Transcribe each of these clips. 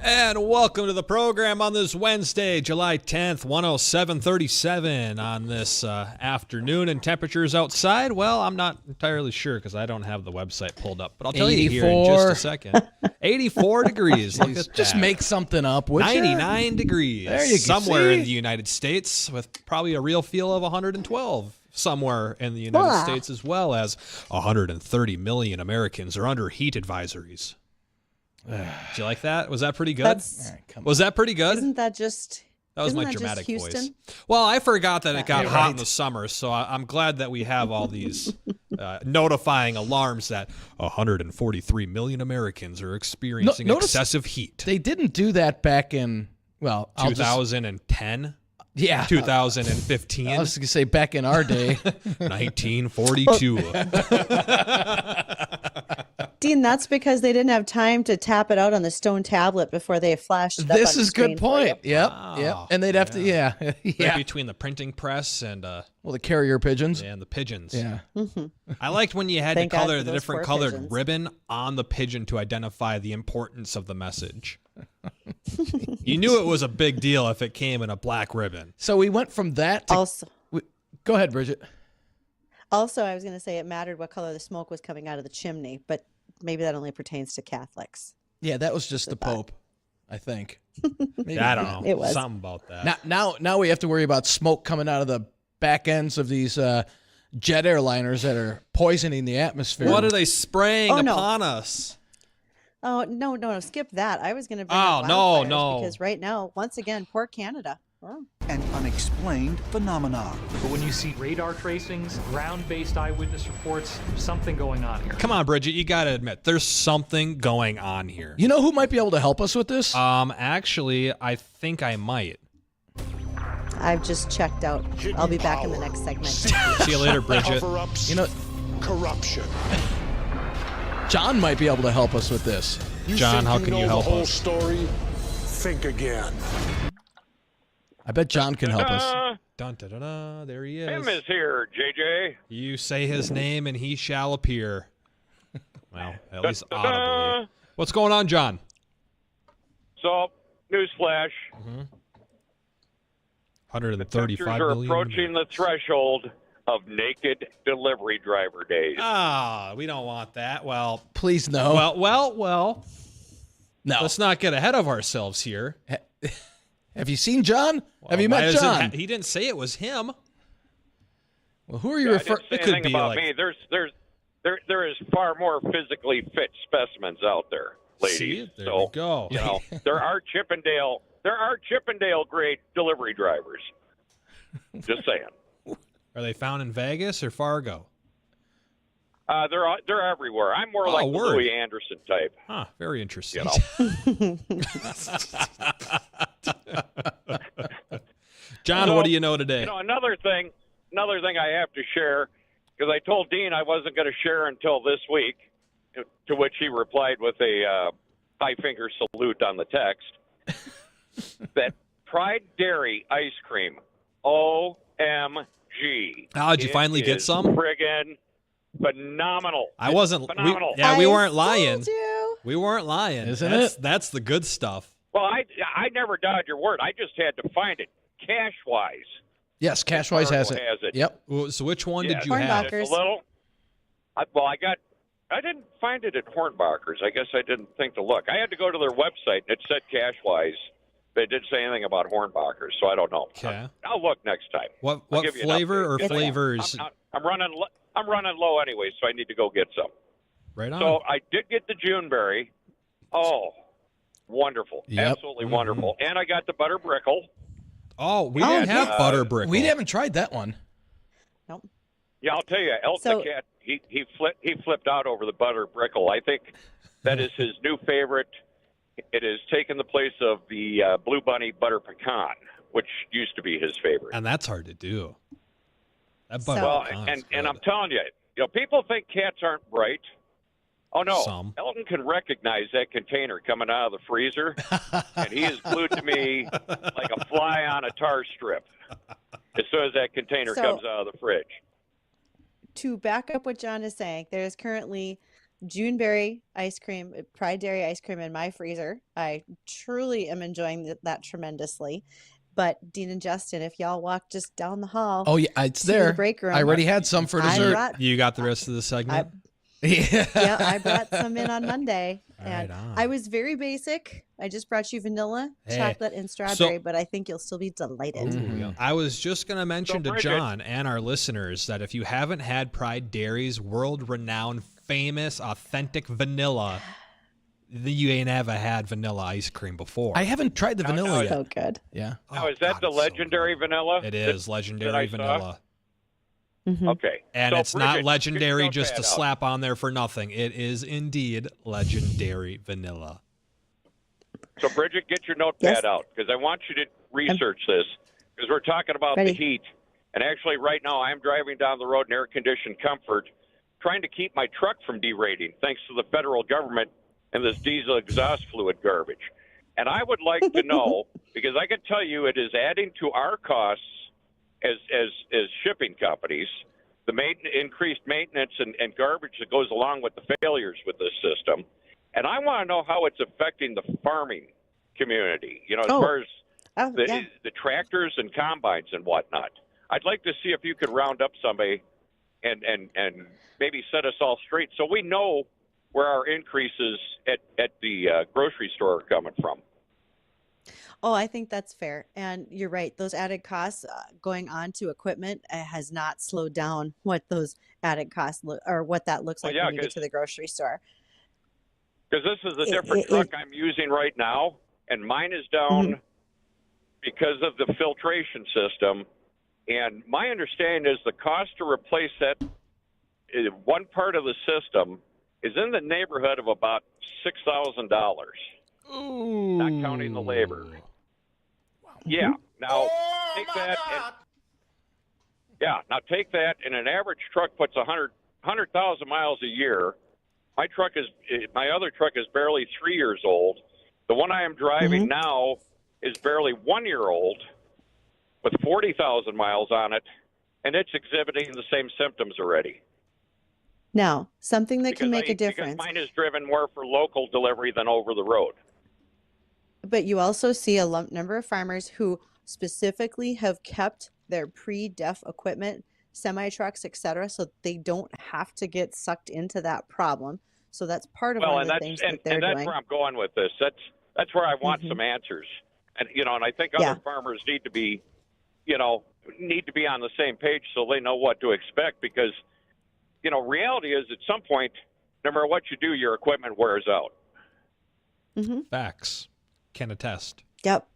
And welcome to the program on this Wednesday, July 10th, 107:37 on this afternoon. And temperatures outside, well, I'm not entirely sure because I don't have the website pulled up. But I'll tell you here in just a second. 84 degrees. Look at Just that. make something up, would 99 degrees. There you go. Somewhere in See? the United States with probably a real feel of 112. Somewhere in the United States, as well as 130 million Americans are under heat advisories. Did you like that? Was that pretty good? Was that pretty good? Isn't that just... That was isn't my that dramatic just voice. Well, I forgot that it got Yeah, hot right. in the summer, so I'm glad that we have all these notifying alarms that 143 million Americans are experiencing notice excessive heat. They didn't do that back in, well, 2010? Yeah. 2015? I was going to say back in our day. 1942. Dean, that's because they didn't have time to tap it out on the stone tablet before they flashed it up This on is the screen good for you. point. Yep. Wow. Yep. And they'd have to, yeah. Right between the printing press and Well, the carrier pigeons. the pigeons. Yeah. I liked when you had Thank to God color for the those different four colored pigeons. ribbon on the pigeon to identify the importance of the message. You knew it was a big deal if it came in a black ribbon. So we went from that to. Go ahead, Bridget. Also, I was going to say it mattered what color the smoke was coming out of the chimney, but maybe that only pertains to Catholics. Yeah, that was just the Pope, I think. Maybe. I don't know. It was. Something about that. Now we have to worry about smoke coming out of the back ends of these jet airliners that are poisoning the atmosphere. What are they spraying Oh, no. upon us? Oh, no, skip that. I was going to bring Oh, up no, wildfires no. because right now, once again, poor Canada. Oh. An unexplained phenomenon. But when you see radar tracings, ground-based eyewitness reports, there's something going on here. Come on, Bridget. You got to admit, there's something going on here. You know who might be able to help us with this? Actually, I think I might. I've just checked out. I'll be back in the next segment. See you later, Bridget. Cover-ups, You know, corruption. John might be able to help us with this. John, think how can you know help the whole us? story? Think again. I bet John can help us. Dun, da, da, da, there he is. Tim is here, JJ. You say his name and he shall appear. Well, at least audibly. What's going on, John? So, newsflash. 135 Temperatures are million. approaching the threshold of naked delivery driver days. Ah, we don't want that. Well, Please no. well. no. Let's not get ahead of ourselves here. Have you seen John? Have you Why met does it John? he didn't say it was him. Well, who are you I referring? didn't say it could anything be about like- me. There is far more physically fit specimens out there, ladies. See? There so we go. you know there are Chippendale grade delivery drivers. Just saying. Are they found in Vegas or Fargo? They're everywhere. I'm more Oh, like the word. Louis Anderson type. Huh, very interesting. You John, So, what do you know today? You know, another thing I have to share, because I told Dean I wasn't going to share until this week, to which he replied with a high finger salute on the text, that Pride Dairy ice cream, OMG. Oh, did you finally get some? Friggin' phenomenal. I wasn't. Phenomenal. We I weren't lying. told you. We weren't lying. Isn't that's, it? That's the good stuff. Well, I never doubted your word. I just had to find it cash-wise. Yes, Cashwise has Fargo it. has it. Yep. Well, so which one did you Hornbach. have? It's a little. I didn't find it at Hornbacher's. I guess I didn't think to look. I had to go to their website, and it said Cashwise, but it didn't say anything about Hornbacher's, so I don't know. Okay. I'll look next time. What I'll give you an flavor update. or Yes, I am. flavors? I'm running low anyway, so I need to go get some. Right on. So I did get the Juneberry. Oh, wonderful. Yep. Absolutely wonderful. And I got the butter brickle. Oh, we didn't have butter brickle. We haven't tried that one. Nope. Yeah, I'll tell you, Elton So- the cat, he flipped out over the butter brickle. I think that is his new favorite. It has taken the place of the Blue Bunny butter pecan, which used to be his favorite. And that's hard to do. That butter Well, pecan's and I'm good. telling you, people think cats aren't bright. Oh no, Some. Elton can recognize that container coming out of the freezer, and he is glued to me like a fly on a tar strip as soon as that container So- comes out of the fridge. To back up what John is saying, there is currently Juneberry ice cream, Pride Dairy ice cream in my freezer. I truly am enjoying that tremendously. But Dean and Justin, if y'all walk just down the hall, Oh, yeah, it's to there. the break room, I already had some for I dessert. brought- You got the rest of the segment? yeah, I brought some in on Monday, and Right on. I was very basic. I just brought you vanilla, Hey, chocolate, and strawberry, but I think you'll still be delighted. Ooh, I was just going to mention to Bridgette- John and our listeners that if you haven't had Pride Dairy's world-renowned, famous, authentic vanilla, you ain't ever had vanilla ice cream before. I haven't tried the vanilla yet. So good. Yeah. Now, is that God, the it's so legendary good. vanilla? It is legendary I saw? vanilla. Mhm. Okay. And So, it's not Bridgette, legendary get your just to notepad out. slap on there for nothing. It is indeed legendary vanilla. So, Bridget, get your notepad Yes. out because I want you to research this because we're talking about Ready. the heat. And actually, right now, I'm driving down the road in air-conditioned comfort, trying to keep my truck from derating thanks to the federal government and this diesel exhaust fluid garbage. And I would like to know, because I can tell you it is adding to our costs as shipping companies, the increased maintenance and garbage that goes along with the failures with this system. And I want to know how it's affecting the farming community, as Oh. far as Oh, yeah. the tractors and combines and whatnot. I'd like to see if you could round up somebody and maybe set us all straight so we know where our increases at the grocery store are coming from. Oh, I think that's fair. And you're right. Those added costs going on to equipment has not slowed down what those added costs or what that looks Well, like yeah, when you get 'cause- to the grocery store. Because this is a It- different it- truck it- I'm using right now, and mine is down because of the filtration system. And my understanding is the cost to replace that one part of the system is in the neighborhood of about $6,000, not counting the labor. Yeah. Now take that. Now take that, and an average truck puts 100,000 miles a year. My other truck is barely 3 years old. The one I am driving now is barely 1 year old, with 40,000 miles on it, and it's exhibiting the same symptoms already. Now, something that can Because make a Because difference, mine is driven more for local delivery than over the road. but you also see a number of farmers who specifically have kept their pre-def equipment, semi trucks, etc., so they don't have to get sucked into that problem. So that's part of one of the things that they're that's doing. where I'm going with this. That's where I want some answers, and I think other Yeah. farmers need to be, on the same page so they know what to expect. Because, reality is at some point, no matter what you do, your equipment wears out. Facts. Can attest. Yep.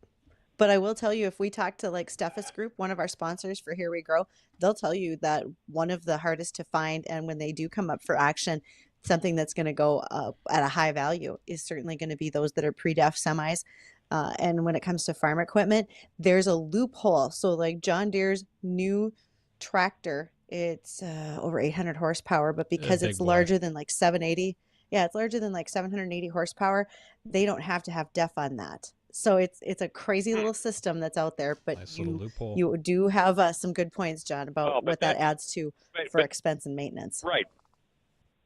But I will tell you, if we talk to like Steffes Group, one of our sponsors for Here We Grow, they'll tell you that one of the hardest to find, and when they do come up for action, something that's going to go up at a high value is certainly going to be those that are pre-def semis. And when it comes to farm equipment, there's a loophole. So like John Deere's new tractor, it's over 800 horsepower, but because big it's boy. larger than like 780, it's larger than like 780 horsepower, they don't have to have def on that. So it's a crazy little system that's out there, but Nice little loophole. you do have some good points, John, about Well, but what that that- adds to for but- expense and maintenance. Right.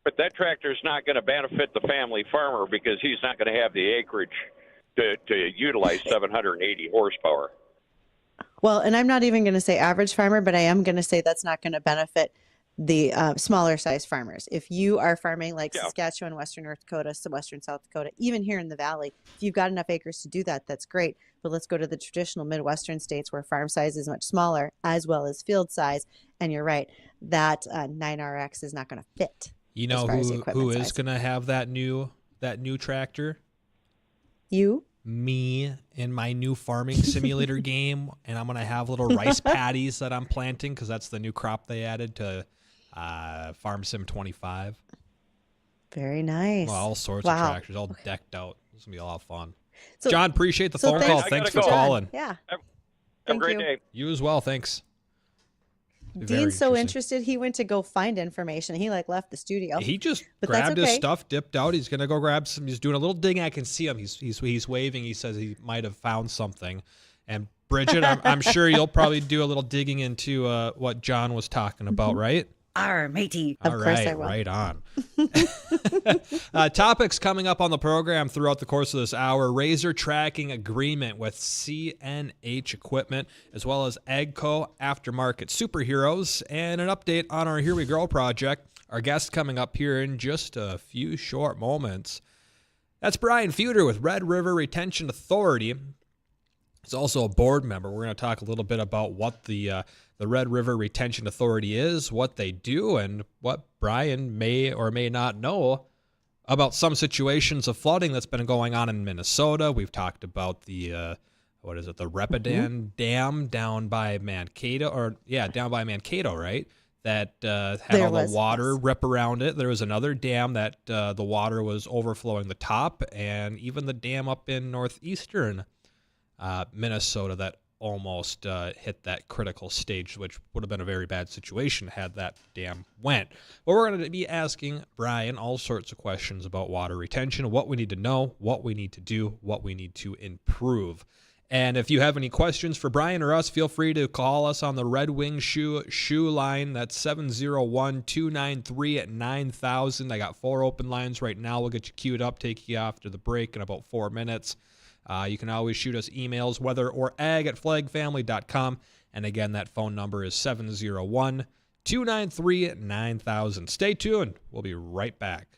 But that tractor's not going to benefit the family farmer because he's not going to have the acreage to utilize 780 horsepower. Well, and I'm not even going to say average farmer, but I am going to say that's not going to benefit the smaller size farmers. If you are farming like Yeah. Saskatchewan, Western North Dakota, Western South Dakota, even here in the Valley, if you've got enough acres to do that, that's great. But let's go to the traditional Midwestern states where farm size is much smaller as well as field size. And you're right, that 9RX is not going to fit. You as know far as the who equipment is size. going to have that new tractor? You? Me in my new farming simulator game, and I'm going to have little rice paddies that I'm planting because that's the new crop they added to Farm Sim 25. Very nice. Well, all sorts Wow. of tractors, all decked out. It's going to be a lot of fun. So- John, appreciate the so phone thanks- call. I Thanks gotta for go. calling. Yeah. Have Thank a great you. day. You as well. Thanks. Very Dean's so interesting. interested, he went to go find information. He like left the studio. He just But that's grabbed his okay. stuff, dipped out. He's gonna go grab some. He's doing a little digging. I can see him. He's waving. He says he might have found something. And Bridget, I'm sure you'll probably do a little digging into what John was talking about, right? matey. Of All course I right, will. right on. Topics coming up on the program throughout the course of this hour: razor tracking agreement with CNH Equipment, as well as AGCO Aftermarket Superheroes, and an update on our Here We Grow project. Our guest coming up here in just a few short moments. That's Brian Fuder with Red River Retention Authority. He's also a board member. We're going to talk a little bit about what the Red River Retention Authority is, what they do, and what Brian may or may not know about some situations of flooding that's been going on in Minnesota. We've talked about the the Readel Dam down by Mankato, right? That had all the water rip around it. There was another dam that the water was overflowing the top, and even the dam up in northeastern Minnesota that almost hit that critical stage, which would have been a very bad situation had that dam went. But we're going to be asking Brian all sorts of questions about water retention, what we need to know, what we need to do, what we need to improve. And if you have any questions for Brian or us, feel free to call us on the Red Wing Shoe line. That's 701-293-9000. I got 4 open lines right now. We'll get you queued up, take you after the break in about 4 minutes. You can always shoot us emails, weather-or-ag@flagfamily.com. And again, that phone number is 701-293-9000. Stay tuned. We'll be right back.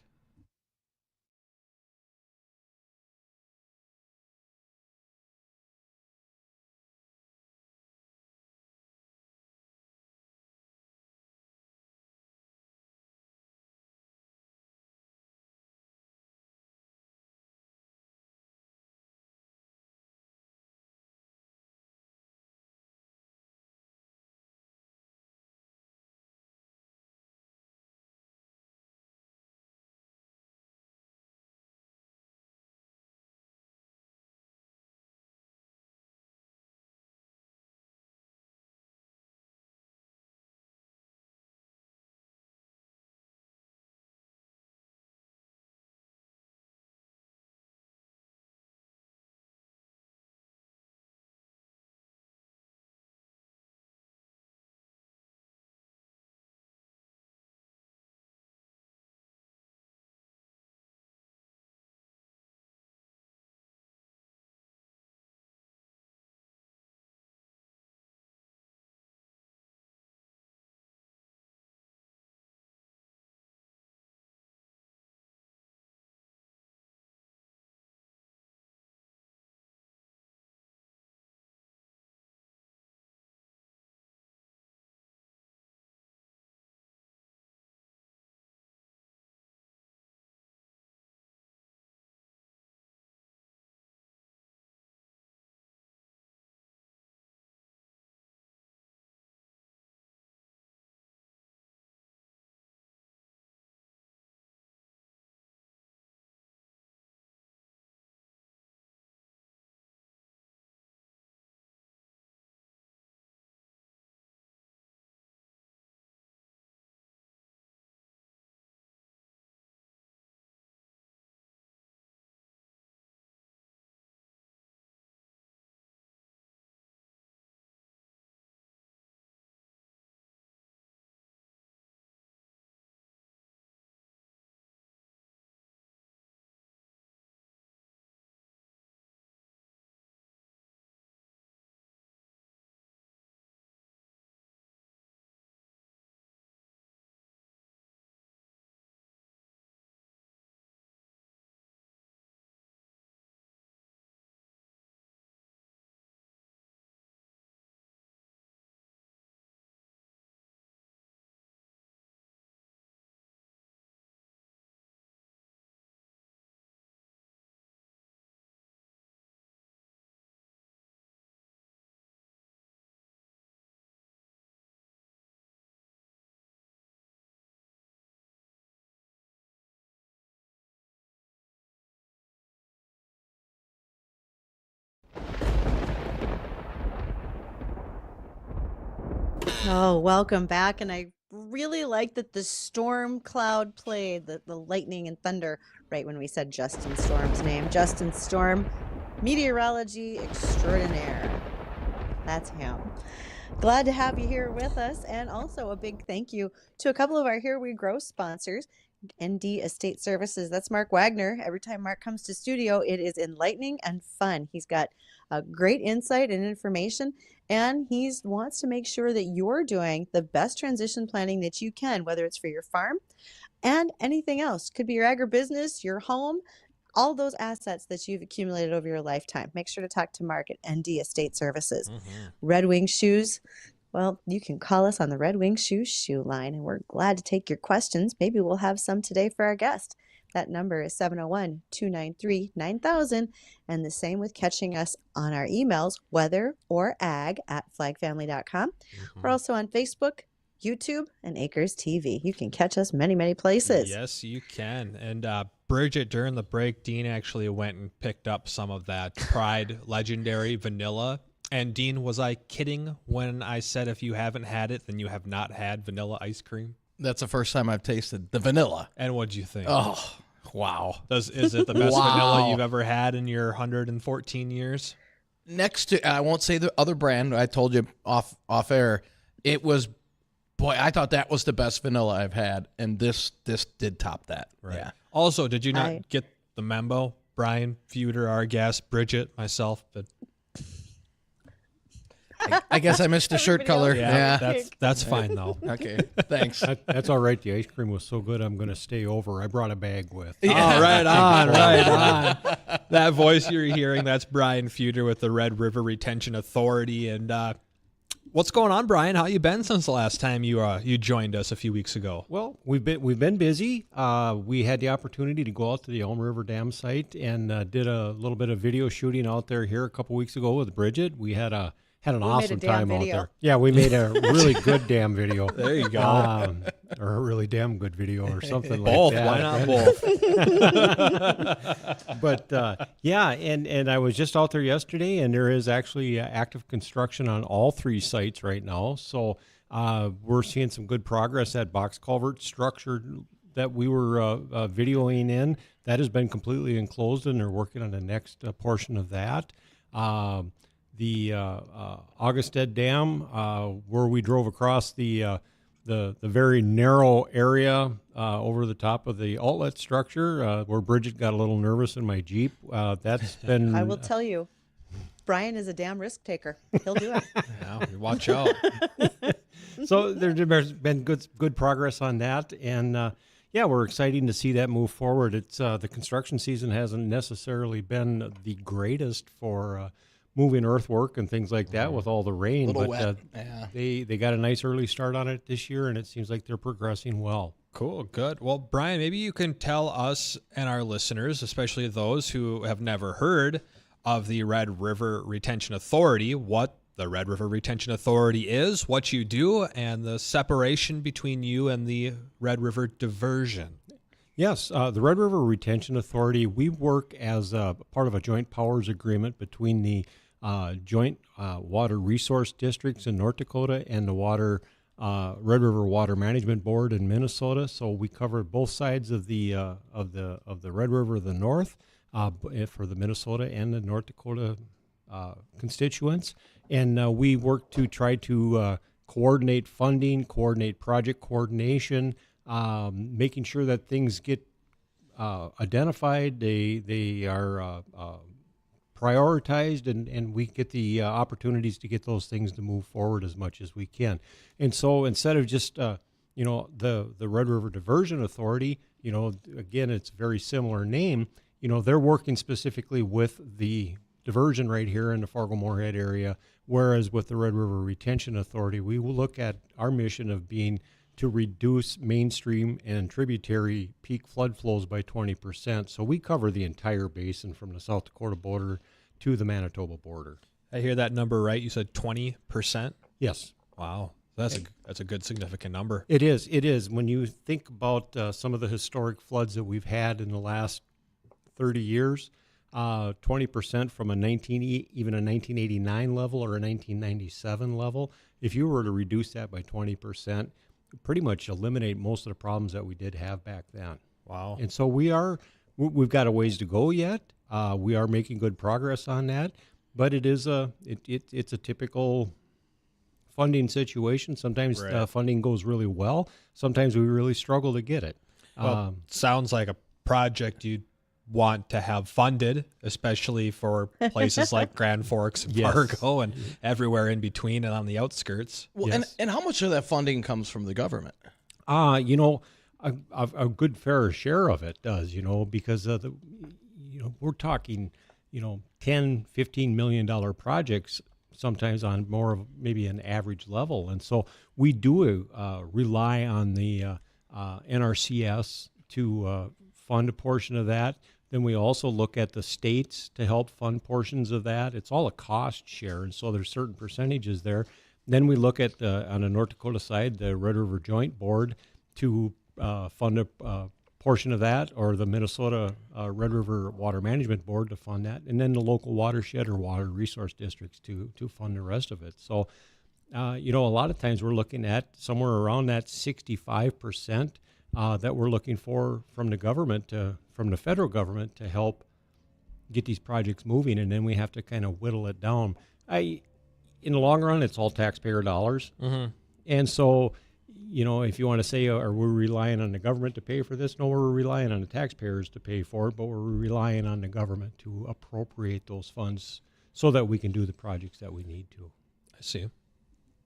Oh, welcome back. And I really like that the storm cloud played, the lightning and thunder, right when we said Justin Storm's name. Justin Storm, meteorology extraordinaire. That's him. Glad to have you here with us. And also a big thank you to a couple of our Here We Grow sponsors. ND Estate Services. That's Mark Wagner. Every time Mark comes to studio, it is enlightening and fun. He's got great insight and information, and he wants to make sure that you're doing the best transition planning that you can, whether it's for your farm and anything else. Could be your agribusiness, your home, all those assets that you've accumulated over your lifetime. Make sure to talk to Mark at ND Estate Services. Red Wing Shoes. Well, you can call us on the Red Wing shoe line, and we're glad to take your questions. Maybe we'll have some today for our guest. That number is 701-293-9000, and the same with catching us on our emails, weather or ag@flagfamily.com. We're also on Facebook, YouTube, and Acres TV. You can catch us many, many places. Yes, you can. And Bridgette, during the break, Dean actually went and picked up some of that Pride Legendary Vanilla. And Dean, was I kidding when I said if you haven't had it, then you have not had vanilla ice cream? That's the first time I've tasted the vanilla. And what'd you think? Oh, wow. Is it the best Wow. vanilla you've ever had in your 114 years? Next to, I won't say the other brand, I told you off air, it was, boy, I thought that was the best vanilla I've had, and this did top that. Right. Yeah. Also, did you not get the memo? Brian Fuder, our guest, Bridgette, myself, but I guess I missed the shirt color. Yeah. That's fine though. Okay. Thanks. That's all right. The ice cream was so good, I'm going to stay over. I brought a bag with. Oh, right on, right on. That voice you're hearing, that's Brian Fuder with the Red River Retention Authority. And what's going on, Brian? How you been since the last time you joined us a few weeks ago? Well, we've been busy. We had the opportunity to go out to the Elm River Dam site and did a little bit of video shooting out there here a couple weeks ago with Bridgette. We had an awesome time out there. Yeah, we made a really good damn video. There you go. Or a really damn good video or something Both. like that. Why not both? But yeah, and I was just out there yesterday, and there is actually active construction on all three sites right now. So we're seeing some good progress. That box culvert structure that we were videoing in, that has been completely enclosed, and they're working on the next portion of that. The Augusted Dam, where we drove across the very narrow area over the top of the outlet structure, where Bridgette got a little nervous in my Jeep. That's been. I will tell you, Brian is a damn risk taker. He'll do it. Yeah, watch out. So there's been good progress on that, and yeah, we're excited to see that move forward. It's the construction season hasn't necessarily been the greatest for moving earthwork and things like that with all the rain, Little but wet. Yeah. they got a nice early start on it this year, and it seems like they're progressing well. Cool, good. Well, Brian, maybe you can tell us and our listeners, especially those who have never heard of the Red River Retention Authority, what the Red River Retention Authority is, what you do, and the separation between you and the Red River Diversion. Yes, the Red River Retention Authority, we work as a part of a joint powers agreement between the joint water resource districts in North Dakota and the Red River Water Management Board in Minnesota. So we cover both sides of the Red River of the North for the Minnesota and the North Dakota constituents, and we work to try to coordinate funding, coordinate project coordination, making sure that things get identified, they are prioritized, and we get the opportunities to get those things to move forward as much as we can. And so instead of just the Red River Diversion Authority, again, it's a very similar name. They're working specifically with the diversion right here in the Fargo-Moorhead area, whereas with the Red River Retention Authority, we will look at our mission of being to reduce mainstream and tributary peak flood flows by 20%. So we cover the entire basin from the South Dakota border to the Manitoba border. I hear that number right. You said 20%? Yes. Wow. That's a good significant number. It is. It is. When you think about some of the historic floods that we've had in the last 30 years, 20% from even a 1989 level or a 1997 level, if you were to reduce that by 20%, pretty much eliminate most of the problems that we did have back then. Wow. And so we've got a ways to go yet. We are making good progress on that, but it's a typical funding situation. Sometimes Right. funding goes really well. Sometimes we really struggle to get it. Well, sounds like a project you'd want to have funded, especially for places like Grand Forks and Yes. Fargo and everywhere in between and on the outskirts. Well, Yes. and how much of that funding comes from the government? You know, a good fair share of it does, because we're talking, $10, $15 million projects sometimes on more of maybe an average level. And so we do rely on the NRCS to fund a portion of that. Then we also look at the states to help fund portions of that. It's all a cost share, and so there's certain percentages there. Then we look at, on the North Dakota side, the Red River Joint Board to fund a portion of that, or the Minnesota Red River Water Management Board to fund that, and then the local watershed or water resource districts to fund the rest of it. So, a lot of times we're looking at somewhere around that 65% that we're looking for from the government, from the federal government, to help get these projects moving, and then we have to kind of whittle it down. In the long run, it's all taxpayer dollars, and so if you want to say, are we relying on the government to pay for this? No, we're relying on the taxpayers to pay for it, but we're relying on the government to appropriate those funds so that we can do the projects that we need to. I see.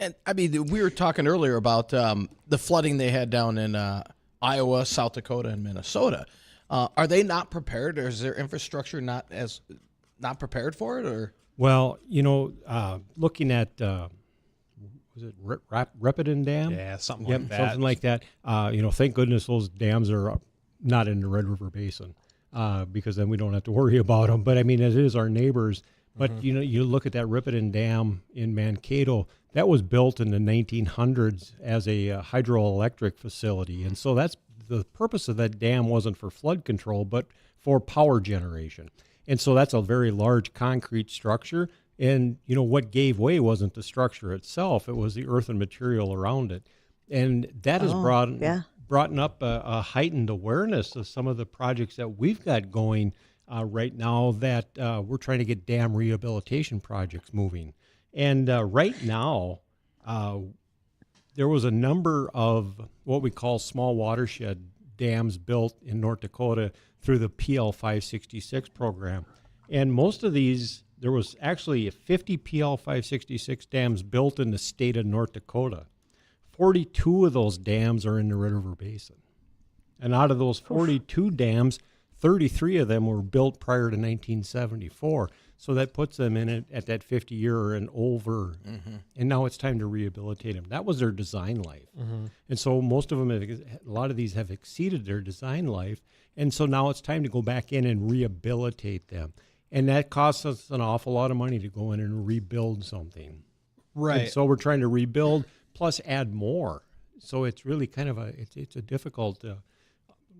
And I mean, we were talking earlier about the flooding they had down in Iowa, South Dakota, and Minnesota. Are they not prepared, or is their infrastructure not prepared for it? Or well, looking at was it Readel Dam? Yeah, something Yep, like that. something like that. Thank goodness those dams are not in the Red River Basin, because then we don't have to worry about them. But I mean, it is our neighbors. But you look at that Readel Dam in Mankato. That was built in the 1900s as a hydroelectric facility, and so that's the purpose of that dam wasn't for flood control, but for power generation. And so that's a very large concrete structure. And, what gave way wasn't the structure itself. It was the earthen material around it. And that has brought up a heightened awareness of some of the projects that we've got going right now that we're trying to get dam rehabilitation projects moving. And right now, there was a number of what we call small watershed dams built in North Dakota through the PL 566 program. And most of these, there was actually 50 PL 566 dams built in the state of North Dakota. 42 of those dams are in the Red River Basin. And out of those 42 dams, 33 of them were built prior to 1974. So that puts them in it at that 50-year and over. And now it's time to rehabilitate them. That was their design life. And so most of them, a lot of these have exceeded their design life. And so now it's time to go back in and rehabilitate them. And that costs us an awful lot of money to go in and rebuild something. Right. And so we're trying to rebuild plus add more. So it's really kind of it's a difficult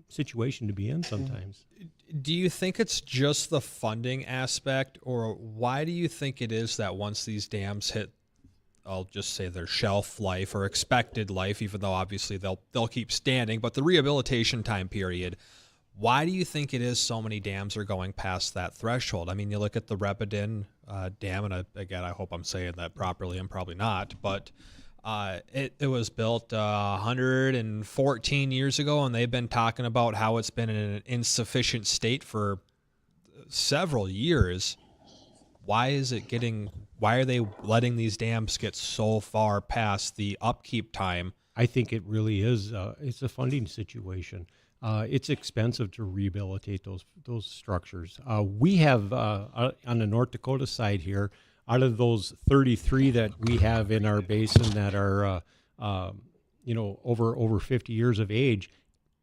situation to be in sometimes. Do you think it's just the funding aspect, or why do you think it is that once these dams hit, I'll just say their shelf life or expected life, even though obviously they'll keep standing, but the rehabilitation time period, why do you think it is so many dams are going past that threshold? I mean, you look at the Readel Dam, and again, I hope I'm saying that properly. I'm probably not, but it was built 114 years ago, and they've been talking about how it's been in an insufficient state for several years. Why are they letting these dams get so far past the upkeep time? I think it really is. It's a funding situation. It's expensive to rehabilitate those structures. We have on the North Dakota side here, out of those 33 that we have in our basin that are over 50 years of age,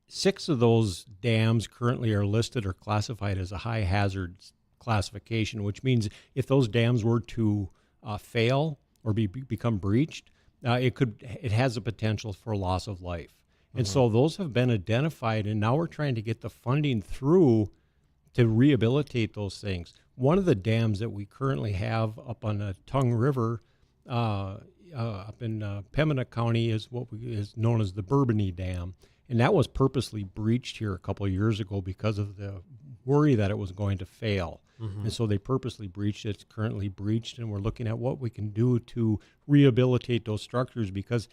6 of those dams currently are listed or classified as a high hazard classification, which means if those dams were to fail or become breached, it has a potential for loss of life. And so those have been identified, and now we're trying to get the funding through to rehabilitate those things. One of the dams that we currently have up on the Tongue River, up in Pembina County, is is known as the Bourbonnais Dam, and that was purposely breached here a couple of years ago because of the worry that it was going to fail. And so they purposely breached it. It's currently breached, and we're looking at what we can do to rehabilitate those structures, because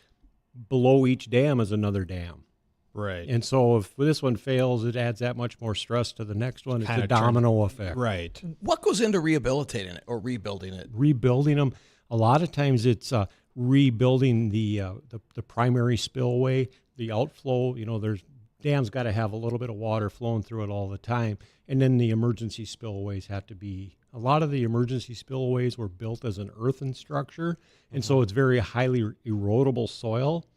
below each dam is another dam. Right. And so if this one fails, it adds that much more stress to the next one. It's Kinda a domino effect. Right. What goes into rehabilitating it or rebuilding it? Rebuilding them, a lot of times it's rebuilding the primary spillway, the outflow. There's dams got to have a little bit of water flowing through it all the time. And then the emergency spillways have to be, a lot of the emergency spillways were built as an earthen structure. And so it's very highly erodible soil.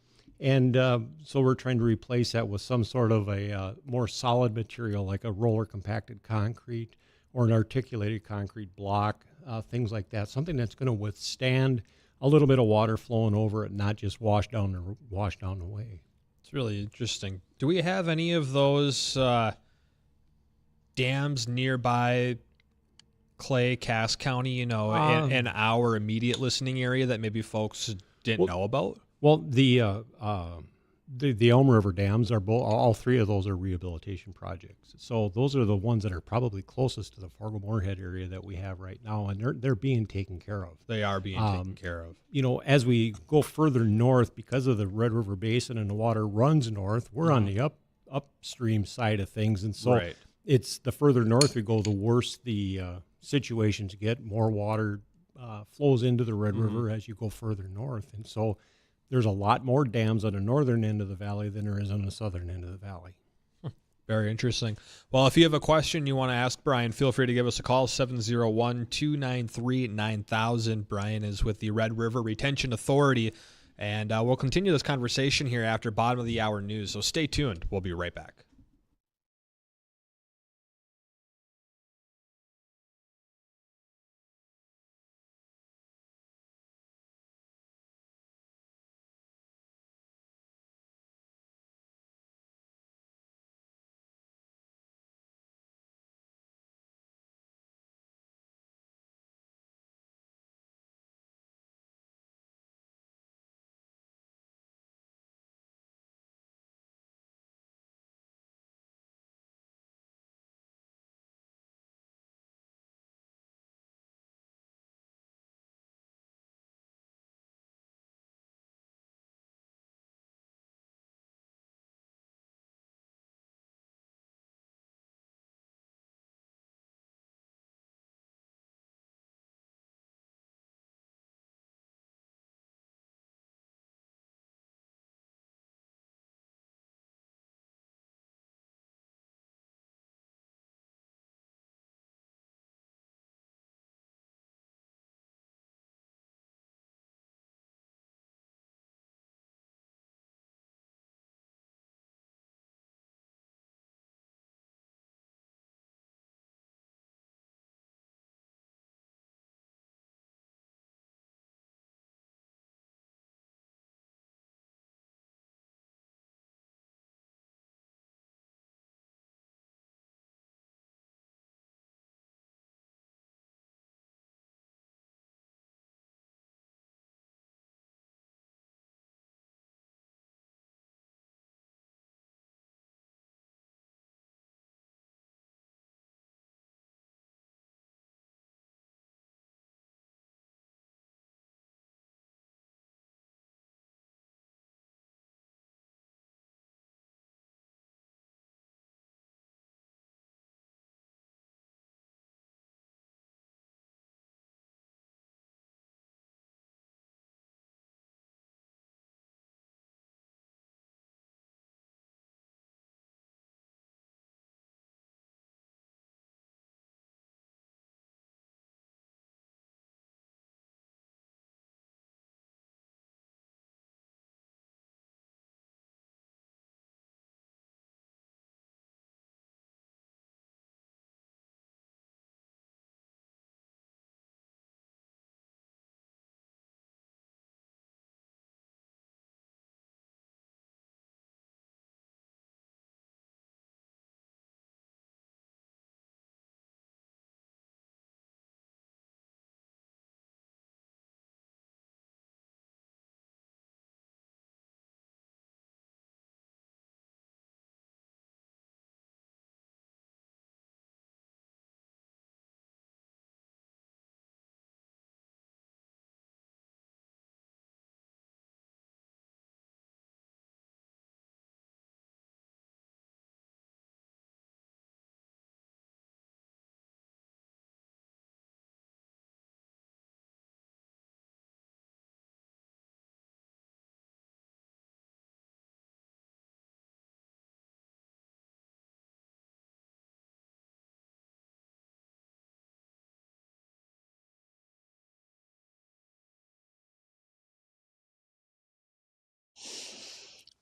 And so we're trying to replace that with some sort of a more solid material, like a roller compacted concrete or an articulated concrete block, things like that. Something that's going to withstand a little bit of water flowing over it, not just wash down the way. It's really interesting. Do we have any of those dams nearby Clay, Cass County, in our immediate listening area that maybe folks didn't know about? Well, the Elm River dams are all three of those are rehabilitation projects. So those are the ones that are probably closest to the Fargo-Moorhead area that we have right now, and they're being taken care of. They are being taken care of. As we go further north, because of the Red River Basin and the water runs north, we're on the upstream side of things, and so it's the further north we go, the worse the situations get. More water flows into the Red River as you go further north, and so there's a lot more dams on the northern end of the valley than there is on the southern end of the valley. Very interesting. Well, if you have a question you want to ask Brian, feel free to give us a call, 701-293-9000. Brian is with the Red River Retention Authority, and we'll continue this conversation here after bottom of the hour news, so stay tuned. We'll be right back.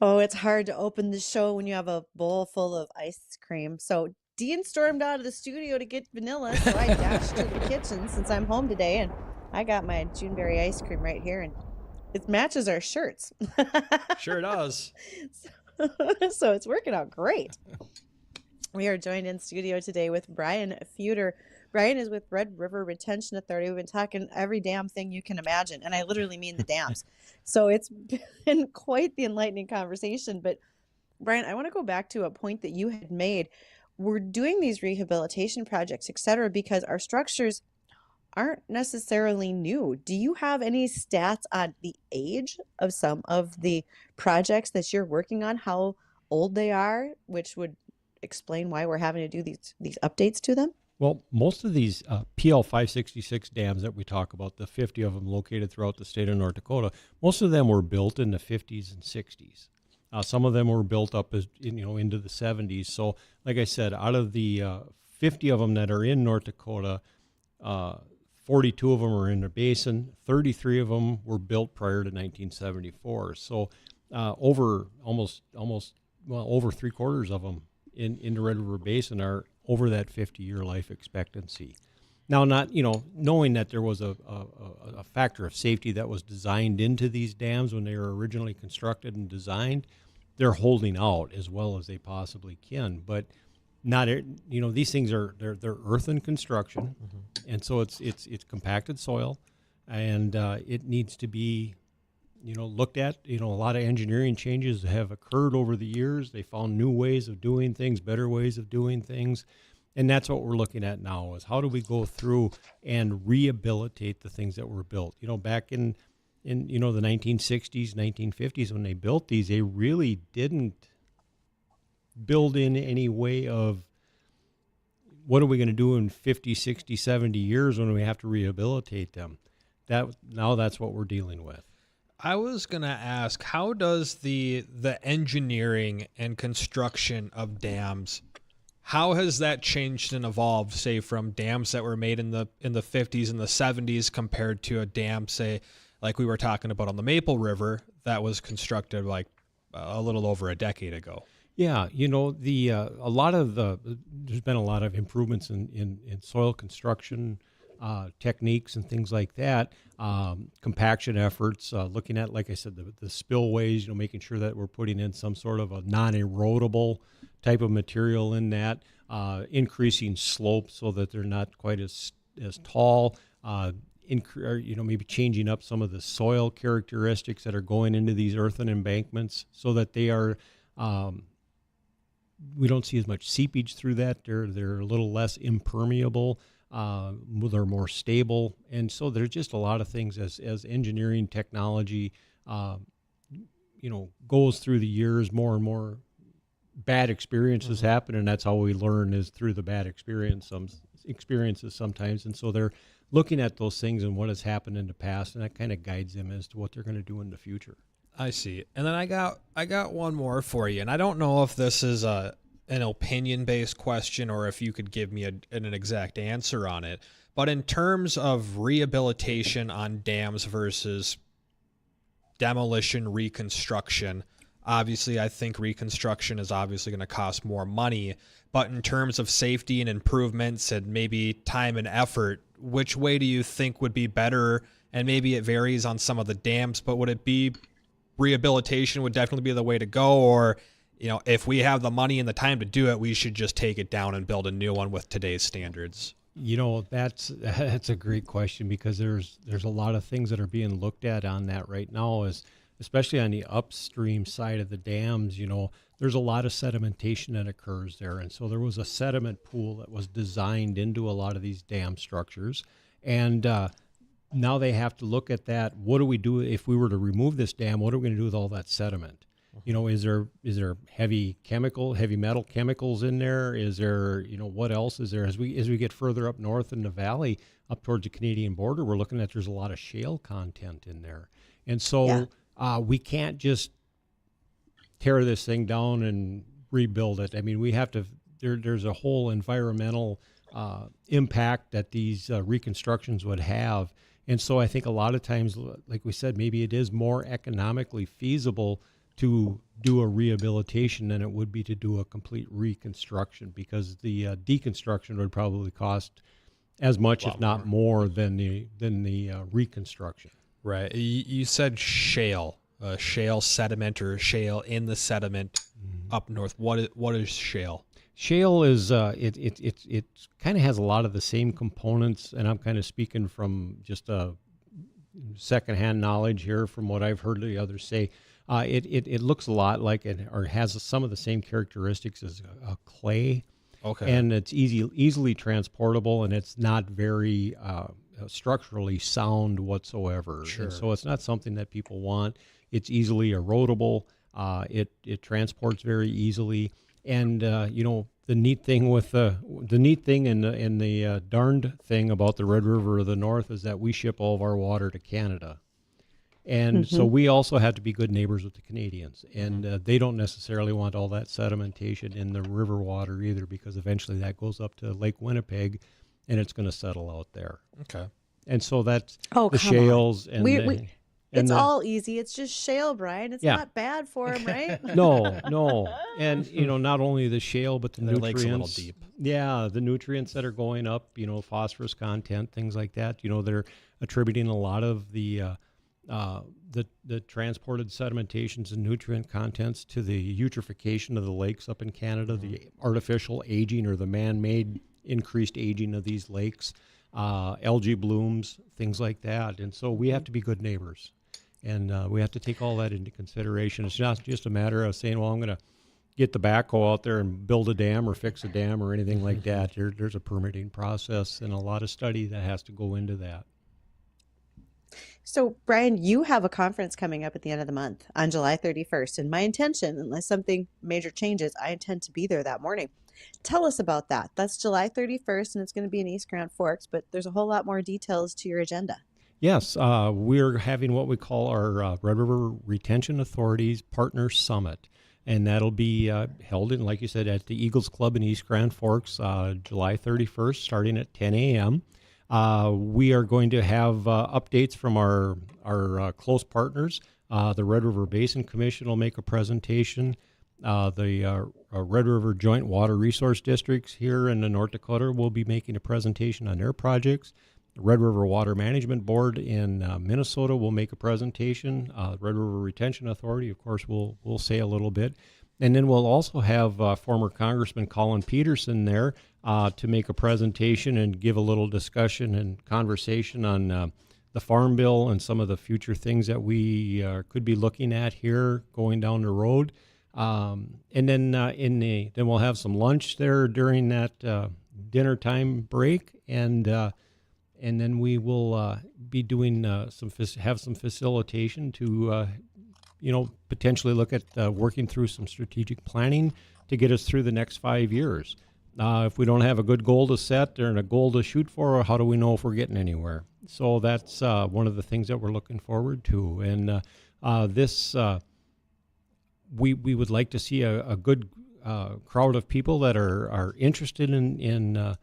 Oh, it's hard to open the show when you have a bowl full of ice cream. So Dean stormed out of the studio to get vanilla, so I dashed to the kitchen since I'm home today, and I got my Juneberry ice cream right here, and it matches our shirts. Sure does. So it's working out great. We are joined in studio today with Brian Fuder. Brian is with Red River Retention Authority. We've been talking every damn thing you can imagine, and I literally mean the dams. So it's been quite the enlightening conversation. But Brian, I want to go back to a point that you had made. We're doing these rehabilitation projects, et cetera, because our structures aren't necessarily new. Do you have any stats on the age of some of the projects that you're working on, how old they are, which would explain why we're having to do these updates to them? Well, most of these PL 566 dams that we talk about, the 50 of them located throughout the state of North Dakota, most of them were built in the 50s and 60s. Some of them were built up as into the 70s. So, like I said, out of the 50 of them that are in North Dakota, 42 of them are in the basin. 33 of them were built prior to 1974. So, over over 3/4 of them in the Red River Basin are over that 50-year life expectancy. Now, not knowing that there was a factor of safety that was designed into these dams when they were originally constructed and designed, they're holding out as well as they possibly can. But not these things they're earthen construction, and so it's compacted soil, and it needs to be looked at. A lot of engineering changes have occurred over the years. They found new ways of doing things, better ways of doing things. And that's what we're looking at now is how do we go through and rehabilitate the things that were built. Back in the 1960s, 1950s, when they built these, they really didn't build in any way of what are we going to do in 50, 60, 70 years when we have to rehabilitate them. Now that's what we're dealing with. I was going to ask, how does the engineering and construction of dams, how has that changed and evolved, say, from dams that were made in the 50s and the 70s compared to a dam, say, like we were talking about on the Maple River that was constructed like a little over a decade ago? Yeah, there's been a lot of improvements in soil construction techniques and things like that, compaction efforts, looking at, like I said, the spillways, making sure that we're putting in some sort of a non-erodible type of material in that, increasing slopes so that they're not quite as tall, maybe changing up some of the soil characteristics that are going into these earthen embankments so that they are, we don't see as much seepage through that. They're a little less impermeable. They're more stable, and so there's just a lot of things as engineering technology, goes through the years. More and more bad experiences happen, and that's how we learn is through the bad experiences sometimes. And so they're looking at those things and what has happened in the past, and that kind of guides them as to what they're going to do in the future. I see. And then I got one more for you, and I don't know if this is an opinion-based question or if you could give me an exact answer on it. But in terms of rehabilitation on dams versus demolition, reconstruction, obviously I think reconstruction is obviously going to cost more money. But in terms of safety and improvements and maybe time and effort, which way do you think would be better? And maybe it varies on some of the dams, but would it be rehabilitation would definitely be the way to go? Or if we have the money and the time to do it, we should just take it down and build a new one with today's standards? That's a great question, because there's a lot of things that are being looked at on that right now, especially on the upstream side of the dams. There's a lot of sedimentation that occurs there. And so there was a sediment pool that was designed into a lot of these dam structures. And now they have to look at that. What do we do if we were to remove this dam? What are we going to do with all that sediment? Is there heavy metal chemicals in there? Is there, what else is there? As we get further up north in the valley, up towards the Canadian border, we're looking at there's a lot of shale content in there. And so we can't just tear this thing down and rebuild it. I mean, we have to, there's a whole environmental impact that these reconstructions would have. And so I think a lot of times, like we said, maybe it is more economically feasible to do a rehabilitation than it would be to do a complete reconstruction, because the deconstruction would probably cost as much, if not more, than the reconstruction. Right. You said shale, shale sediment or shale in the sediment up north. What is shale? Shale is it kind of has a lot of the same components, and I'm kind of speaking from just a secondhand knowledge here from what I've heard the others say. It looks a lot like it, or has some of the same characteristics as a clay. Okay. And it's easily transportable, and it's not very structurally sound whatsoever. Sure. And so it's not something that people want. It's easily erodible. It transports very easily. And the neat thing with the neat thing and the darned thing about the Red River of the North is that we ship all of our water to Canada. And so we also have to be good neighbors with the Canadians. And they don't necessarily want all that sedimentation in the river water either, because eventually that goes up to Lake Winnipeg and it's going to settle out there. Okay. And so that's Oh, the come shales. on. And It's all easy. It's just shale, Brian. It's not bad for him, right? No. And, not only the shale, but the Their lake's nutrients. a little deep. Yeah, the nutrients that are going up, phosphorus content, things like that. They're attributing a lot of the transported sedimentations and nutrient contents to the eutrophication of the lakes up in Canada, the artificial aging or the man-made increased aging of these lakes, algae blooms, things like that. And so we have to be good neighbors. And we have to take all that into consideration. It's not just a matter of saying, well, I'm going to get the backhoe out there and build a dam or fix a dam or anything like that. There's a permitting process and a lot of study that has to go into that. So, Brian, you have a conference coming up at the end of the month on July 31st. And my intention, unless something major changes, I intend to be there that morning. Tell us about that. That's July 31st, and it's going to be in East Grand Forks, but there's a whole lot more details to your agenda. Yes, we're having what we call our Red River Retention Authority's Partner Summit, and that'll be held in, like you said, at the Eagles Club in East Grand Forks, July 31st, starting at 10 a.m. We are going to have updates from our close partners. The Red River Basin Commission will make a presentation. The Red River Joint Water Resource Districts here in North Dakota will be making a presentation on their projects. The Red River Water Management Board in Minnesota will make a presentation. Red River Retention Authority, of course, will say a little bit. And then we'll also have former Congressman Colin Peterson there to make a presentation and give a little discussion and conversation on the Farm Bill and some of the future things that we could be looking at here going down the road. And then then we'll have some lunch there during that dinner time break, and then we will be doing some facilitation to potentially look at working through some strategic planning to get us through the next 5 years. If we don't have a good goal to set and a goal to shoot for, how do we know if we're getting anywhere? So that's one of the things that we're looking forward to. And we would like to see a good crowd of people that are interested in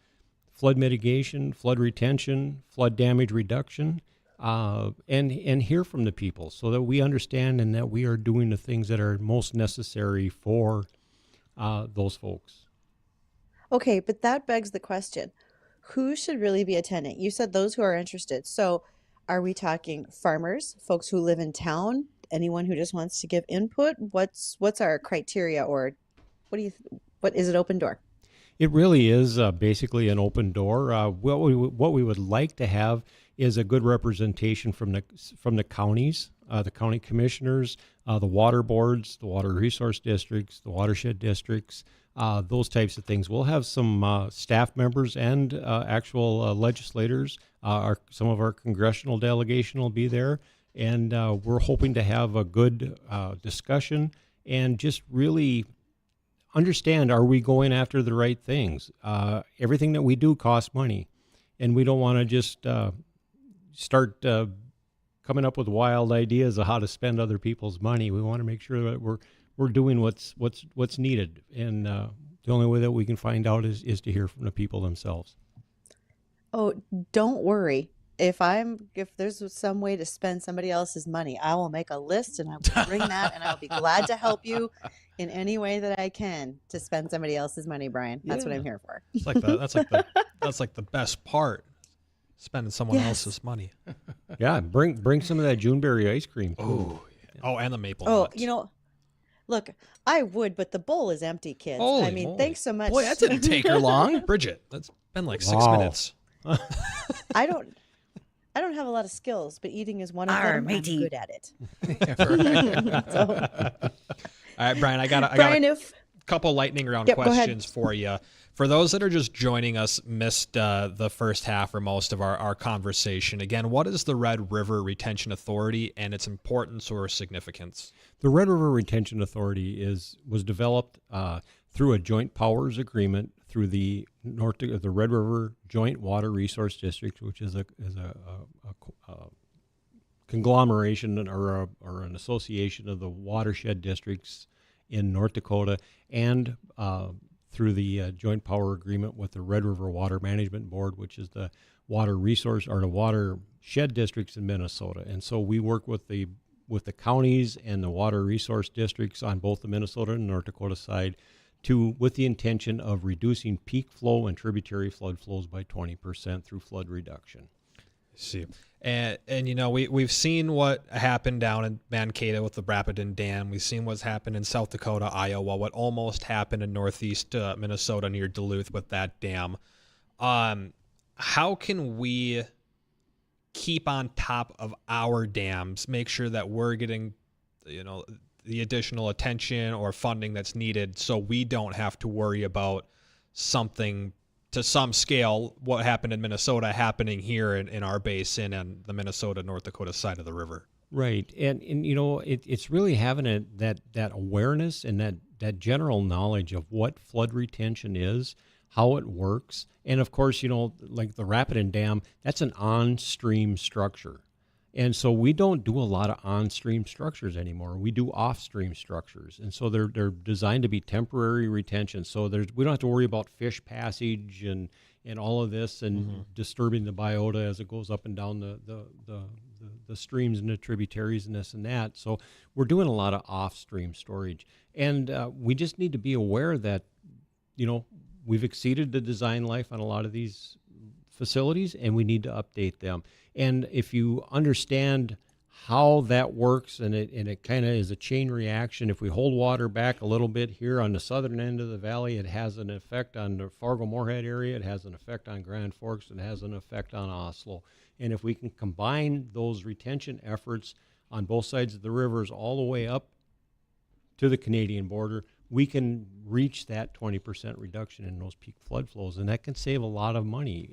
flood mitigation, flood retention, flood damage reduction, and hear from the people so that we understand and that we are doing the things that are most necessary for those folks. Okay, but that begs the question, who should really be attending? You said those who are interested. So are we talking farmers, folks who live in town, anyone who just wants to give input? What's our criteria, or what is it, open door? It really is basically an open door. What we would like to have is a good representation from the counties, the county commissioners, the water boards, the water resource districts, the watershed districts, those types of things. We'll have some staff members and actual legislators. Some of our congressional delegation will be there, and we're hoping to have a good discussion and just really understand, are we going after the right things? Everything that we do costs money, and we don't want to just start coming up with wild ideas of how to spend other people's money. We want to make sure that we're doing what's needed, and the only way that we can find out is to hear from the people themselves. Oh, don't worry. if there's some way to spend somebody else's money, I will make a list and I will bring that, and I'll be glad to help you in any way that I can to spend somebody else's money, Brian. That's what I'm here for. It's like that's like the best part, spending someone else's money. Yeah, bring some of that Juneberry ice cream too. Oh, and the maple Oh, nuts. look, I would, but the bowl is empty, kids. Holy I mean, moly. thanks so much. Boy, that didn't take her long. Bridgette, that's been like 6 Wow. minutes. I don't have a lot of skills, but eating is one of them. I'm good at it. All right, Brian, I got Brian, a couple lightning round Yep, go ahead. questions for you. For those that are just joining us, missed the first half or most of our conversation. Again, what is the Red River Retention Authority and its importance or significance? The Red River Retention Authority was developed through a joint powers agreement through the Red River Joint Water Resource District, which is a conglomeration or an association of the watershed districts in North Dakota, and through the joint power agreement with the Red River Water Management Board, which is the water resource or the watershed districts in Minnesota. And so we work with the counties and the water resource districts on both the Minnesota and North Dakota side with the intention of reducing peak flow and tributary flood flows by 20% through flood reduction. See, and we've seen what happened down in Mankato with the Rapidan Dam. We've seen what's happened in South Dakota, Iowa, what almost happened in northeast Minnesota near Duluth with that dam. How can we keep on top of our dams, make sure that we're getting, the additional attention or funding that's needed, so we don't have to worry about something to some scale, what happened in Minnesota happening here in our basin and the Minnesota, North Dakota side of the river? Right. And it's really having that awareness and that general knowledge of what flood retention is, how it works. And of course, like the Rapidan Dam, that's an on-stream structure. And so we don't do a lot of on-stream structures anymore. We do off-stream structures. And so they're designed to be temporary retention. So we don't have to worry about fish passage and all of this and disturbing the biota as it goes up and down the streams and the tributaries and this and that. So we're doing a lot of off-stream storage. And we just need to be aware that, we've exceeded the design life on a lot of these facilities, and we need to update them. And if you understand how that works, and it kind of is a chain reaction, if we hold water back a little bit here on the southern end of the valley, it has an effect on the Fargo-Moorhead area, it has an effect on Grand Forks, it has an effect on Oslo. And if we can combine those retention efforts on both sides of the rivers all the way up to the Canadian border, we can reach that 20% reduction in those peak flood flows, and that can save a lot of money.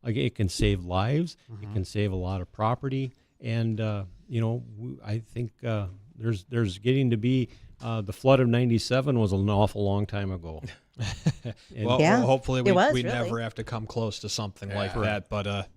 It can save lives, it can save a lot of property, and I think there's getting to be the flood of '97 was an awful long time ago. Well, hopefully we really never have to come close to something like that, but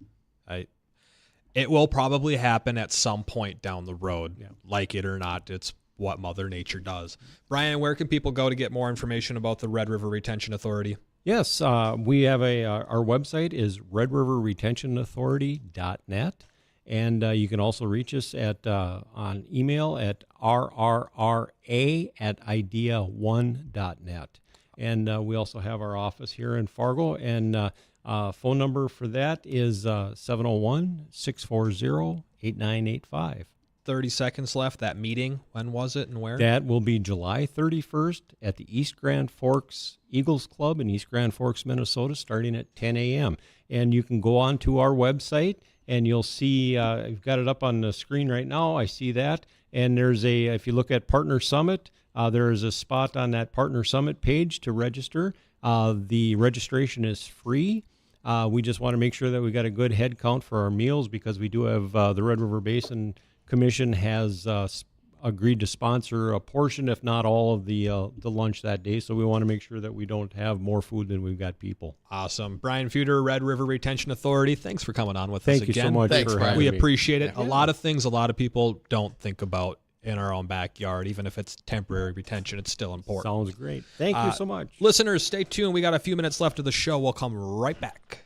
it will probably happen at some point down the road, like it or not. It's what Mother Nature does. Brian, where can people go to get more information about the Red River Retention Authority? Yes, we have our website is redriverretentionauthority.net, and you can also reach us on email at rrra@idea1.net. And we also have our office here in Fargo, and phone number for that is 701-640-8985. 30 seconds left. That meeting, when was it and where? That will be July 31st at the East Grand Forks Eagles Club in East Grand Forks, Minnesota, starting at 10 a.m. And you can go on to our website, and you'll see, you've got it up on the screen right now. I see that. And if you look at Partner Summit, there is a spot on that Partner Summit page to register. The registration is free. We just want to make sure that we got a good head count for our meals, because we do have the Red River Basin Commission has agreed to sponsor a portion, if not all, of the lunch that day. So we want to make sure that we don't have more food than we've got people. Awesome. Brian Fuder, Red River Retention Authority, thanks for coming on with us Thank again. you so much Thanks, for Brian. having We me. appreciate it. A lot of things a lot of people don't think about in our own backyard. Even if it's temporary retention, it's still important. Sounds great. Thank you so much. Listeners, stay tuned. We got a few minutes left of the show. We'll come right back.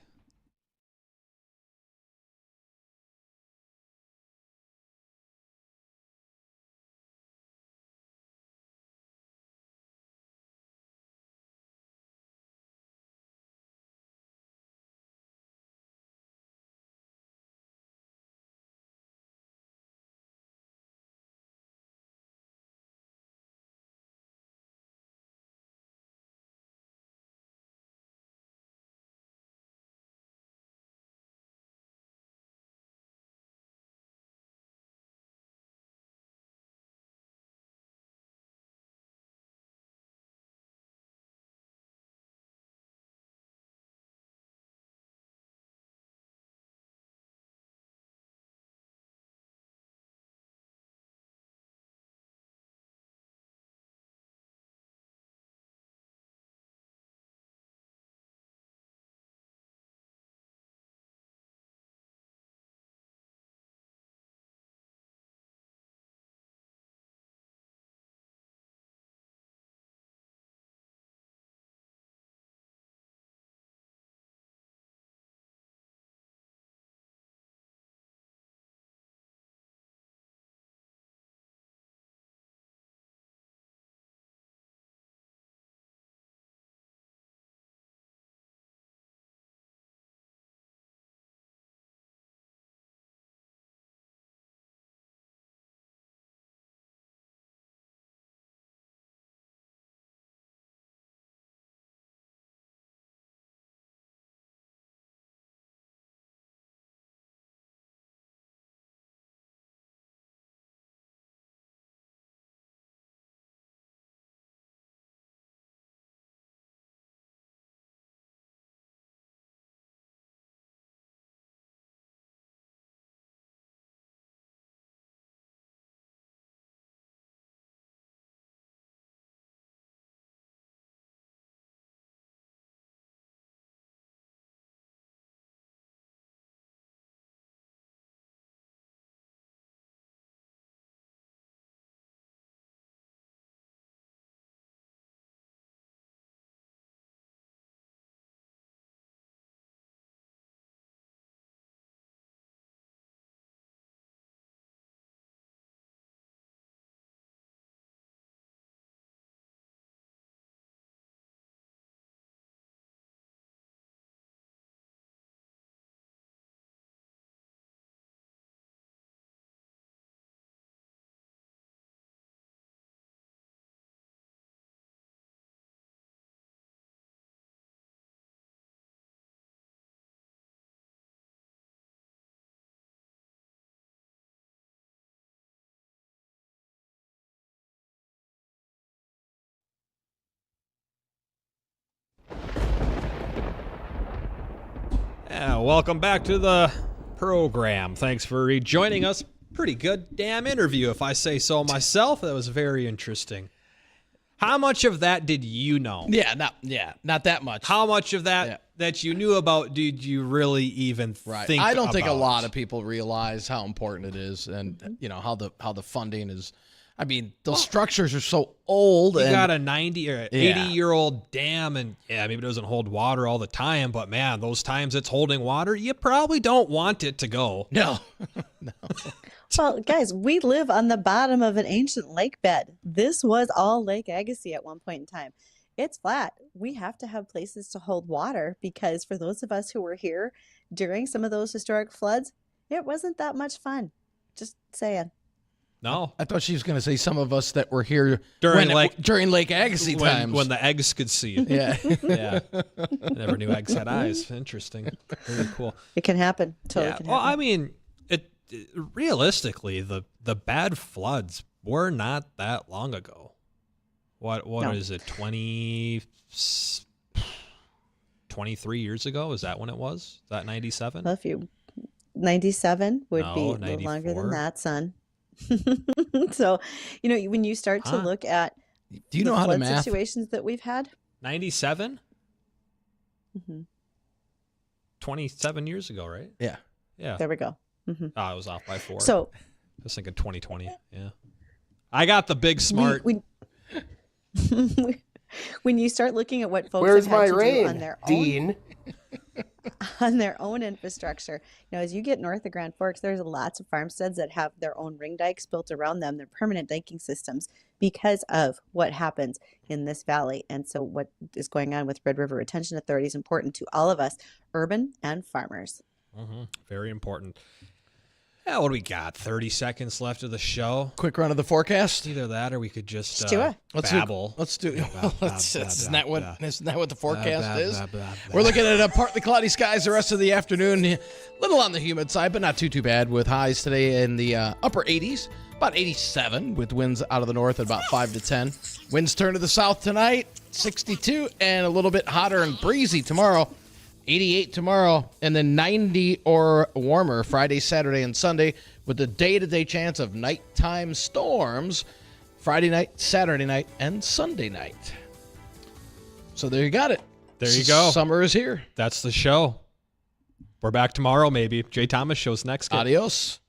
Yeah, welcome back to the program. Thanks for rejoining us. Pretty good damn interview, if I say so myself. That was very interesting. How much of that did you know? Not that much. How much of that that you knew about did you really even think I don't think a about? lot of people realize how important it is, and you know how the funding is. I mean, those structures are so old. You and got a 90 or 80-year-old dam, and maybe it doesn't hold water all the time, but man, those times it's holding water, you probably don't want it to go. No. Well, guys, we live on the bottom of an ancient lake bed. This was all Lake Agassiz at one point in time. It's flat. We have to have places to hold water because for those of us who were here during some of those historic floods, it wasn't that much fun. Just saying. No. I thought she was going to say some of us that were here During Lake Agassiz times. When the eggs could see it. Yeah. Yeah. Never knew eggs had eyes. Interesting. Very cool. It can happen. Totally can happen. Well, I mean, realistically, the bad floods were not that long ago. What No. is it? 23 years ago? Is that when it was? Is that 97? Well, 97 would No, be a little longer 94. than that, son. So, when you start to look at Do you the know how to flood math? situations that we've had, 97? Mhm. 27 years ago, right? Yeah. Yeah. there we go. Mhm. I was off by 4. So I was thinking 2020. Yeah. I got the big smart. when you start looking at what folks Where's have had my to do rain, on their Dean? on their own infrastructure. As you get north of Grand Forks, there's lots of farmsteads that have their own ring dikes built around them. They're permanent diking systems because of what happens in this valley. And so what is going on with Red River Retention Authority is important to all of us, urban and farmers. Mm-hmm. Very important. Yeah, what do we got? 30 seconds left of the show. Quick run of the forecast. Either that or we could just Let's do it. babble. Let's do. Isn't that what the forecast is? Blah, blah, blah. We're looking at partly cloudy skies the rest of the afternoon. A little on the humid side, but not too bad, with highs today in the upper 80s, about 87, with winds out of the north at about 5 to 10. Winds turn to the south tonight, 62, and a little bit hotter and breezy tomorrow. 88 tomorrow, and then 90 or warmer Friday, Saturday, and Sunday, with a day-to-day chance of nighttime storms Friday night, Saturday night, and Sunday night. So there you got it. There you go. Summer is here. That's the show. We're back tomorrow, maybe. Jay Thomas show's next. Adios.